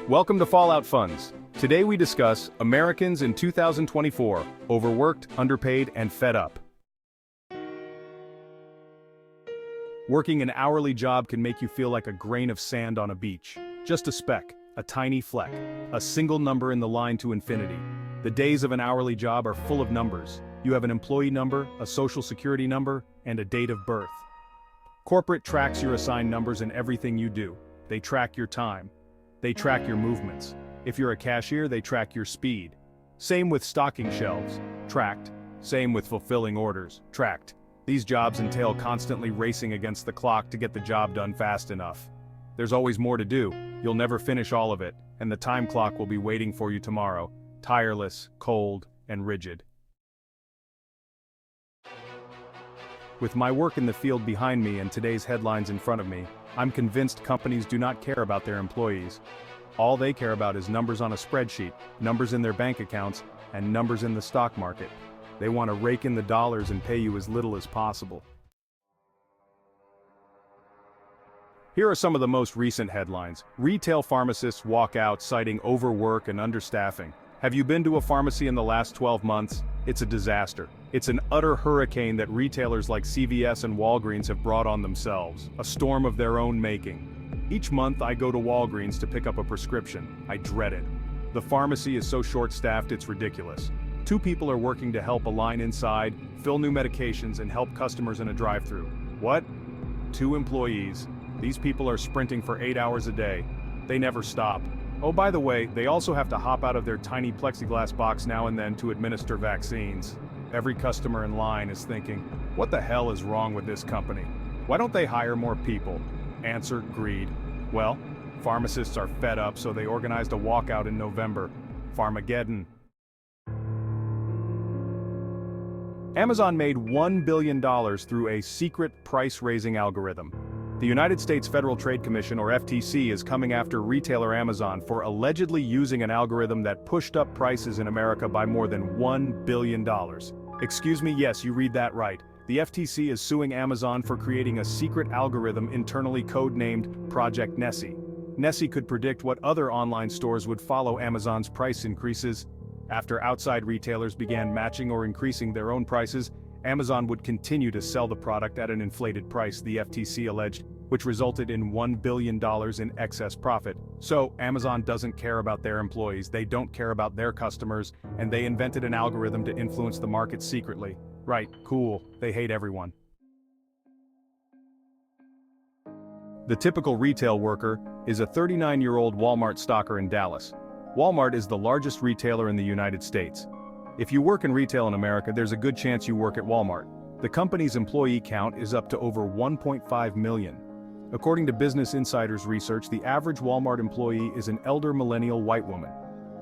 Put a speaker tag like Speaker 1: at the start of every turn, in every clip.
Speaker 1: Welcome to Fallout Funds. Today we discuss Americans in 2024, overworked, underpaid, and fed up. Working an hourly job can make you feel like a grain of sand on a beach. Just a speck, a tiny fleck, a single number in the line to infinity. The days of an hourly job are full of numbers. You have an employee number, a social security number, and a date of birth. Corporate tracks your assigned numbers in everything you do. They track your time. They track your movements. If you're a cashier, they track your speed. Same with stocking shelves. Tracked. Same with fulfilling orders. Tracked. These jobs entail constantly racing against the clock to get the job done fast enough. There's always more to do. You'll never finish all of it, and the time clock will be waiting for you tomorrow. Tireless, cold, and rigid. With my work in the field behind me and today's headlines in front of me, I'm convinced companies do not care about their employees. All they care about is numbers on a spreadsheet, numbers in their bank accounts, and numbers in the stock market. They want to rake in the dollars and pay you as little as possible. Here are some of the most recent headlines. Retail pharmacists walk out citing overwork and understaffing. Have you been to a pharmacy in the last 12 months? It's a disaster. It's an utter hurricane that retailers like CVS and Walgreens have brought on themselves, a storm of their own making. Each month I go to Walgreens to pick up a prescription. I dread it. The pharmacy is so short-staffed it's ridiculous. 2 people are working to help a line inside, fill new medications, and help customers in a drive-thru. What? 2 employees. These people are sprinting for 8 hours a day. They never stop. Oh, by the way, they also have to hop out of their tiny plexiglass box now and then to administer vaccines. Every customer in line is thinking, what the hell is wrong with this company? Why don't they hire more people? Answer, greed. Well, pharmacists are fed up, so they organized a walkout in November. Pharmageddon. Amazon made $1 billion through a secret price-raising algorithm. The United States Federal Trade Commission, or FTC, is coming after retailer Amazon for allegedly using an algorithm that pushed up prices in America by more than $1 billion. Excuse me, yes, you read that right. The FTC is suing Amazon for creating a secret algorithm internally code-named Project Nessie. Nessie could predict what other online stores would follow Amazon's price increases. After outside retailers began matching or increasing their own prices, Amazon would continue to sell the product at an inflated price, the FTC alleged, which resulted in $1 billion in excess profit. So, Amazon doesn't care about their employees, they don't care about their customers, and they invented an algorithm to influence the market secretly. Right, cool, they hate everyone. The typical retail worker is a 39-year-old Walmart stocker in Dallas. Walmart is the largest retailer in the United States. If you work in retail in America, there's a good chance you work at Walmart. The company's employee count is up to over 1.5 million. According to Business Insider's research, the average Walmart employee is an elder millennial white woman.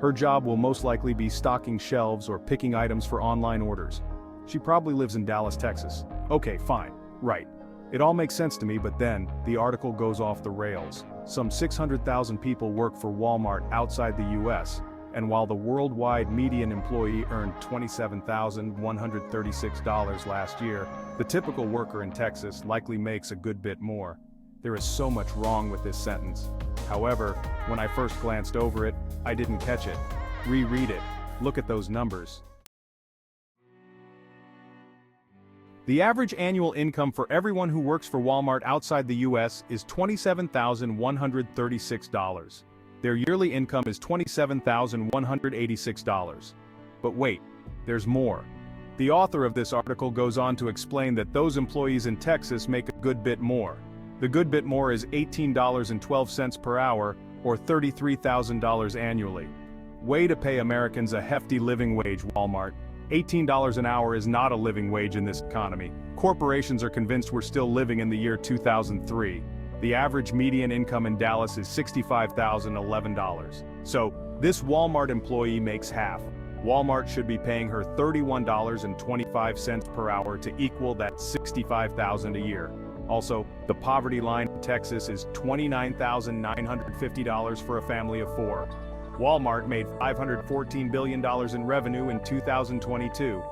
Speaker 1: Her job will most likely be stocking shelves or picking items for online orders. She probably lives in Dallas, Texas. Okay, fine. Right. It all makes sense to me, but then, the article goes off the rails. Some 600,000 people work for Walmart outside the US. And while the worldwide median employee earned $27,136 last year, the typical worker in Texas likely makes a good bit more. There is so much wrong with this sentence. However, when I first glanced over it, I didn't catch it. Reread it. Look at those numbers. The average annual income for everyone who works for Walmart outside the US is $27,136. Their yearly income is $27,186. But wait, there's more. The author of this article goes on to explain that those employees in Texas make a good bit more. The good bit more is $18.12 per hour, or $33,000 annually. Way to pay Americans a hefty living wage, Walmart. $18 an hour is not a living wage in this economy. Corporations are convinced we're still living in the year 2003. The average median income in Dallas is $65,011. So, this Walmart employee makes half. Walmart should be paying her $31.25 per hour to equal that $65,000 a year. Also, the poverty line in Texas is $29,950 for a family of 4. Walmart made $514 billion in revenue in 2022.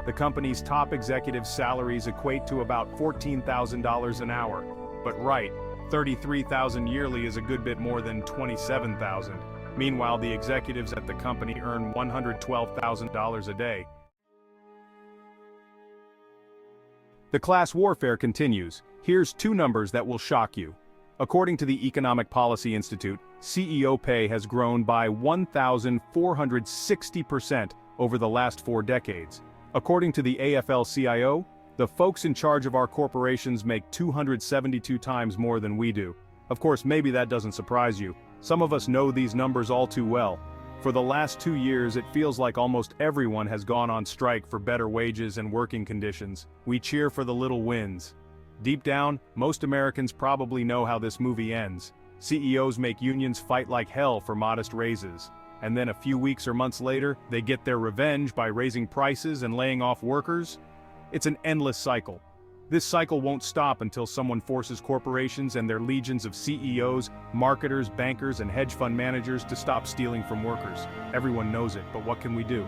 Speaker 1: The company's top executives' salaries equate to about $14,000 an hour. But right, $33,000 yearly is a good bit more than $27,000. Meanwhile, the executives at the company earn $112,000 a day. The class warfare continues. Here's two numbers that will shock you. According to the Economic Policy Institute, CEO pay has grown by 1,460% over the last 4 decades. According to the AFL-CIO, the folks in charge of our corporations make 272 times more than we do. Of course, maybe that doesn't surprise you. Some of us know these numbers all too well. For the last 2 years, it feels like almost everyone has gone on strike for better wages and working conditions. We cheer for the little wins. Deep down, most Americans probably know how this movie ends. CEOs make unions fight like hell for modest raises. And then a few weeks or months later, they get their revenge by raising prices and laying off workers. It's an endless cycle. This cycle won't stop until someone forces corporations and their legions of CEOs, marketers, bankers, and hedge fund managers to stop stealing from workers. Everyone knows it, but what can we do?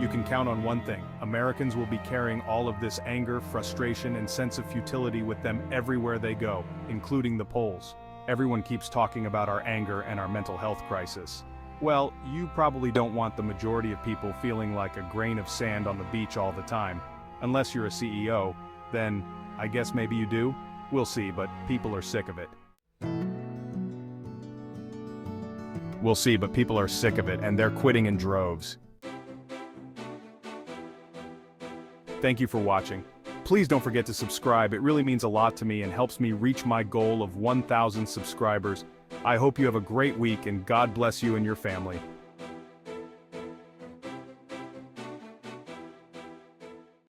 Speaker 1: You can count on one thing: Americans will be carrying all of this anger, frustration, and sense of futility with them everywhere they go, including the polls. Everyone keeps talking about our anger and our mental health crisis. Well, you probably don't want the majority of people feeling like a grain of sand on the beach all the time. Unless you're a CEO, then I guess maybe you do? We'll see, but people are sick of it. We'll see, but people are sick of it, and they're quitting in droves. Thank you for watching. Please don't forget to subscribe. It really means a lot to me and helps me reach my goal of 1,000 subscribers. I hope you have a great week and God bless you and your family.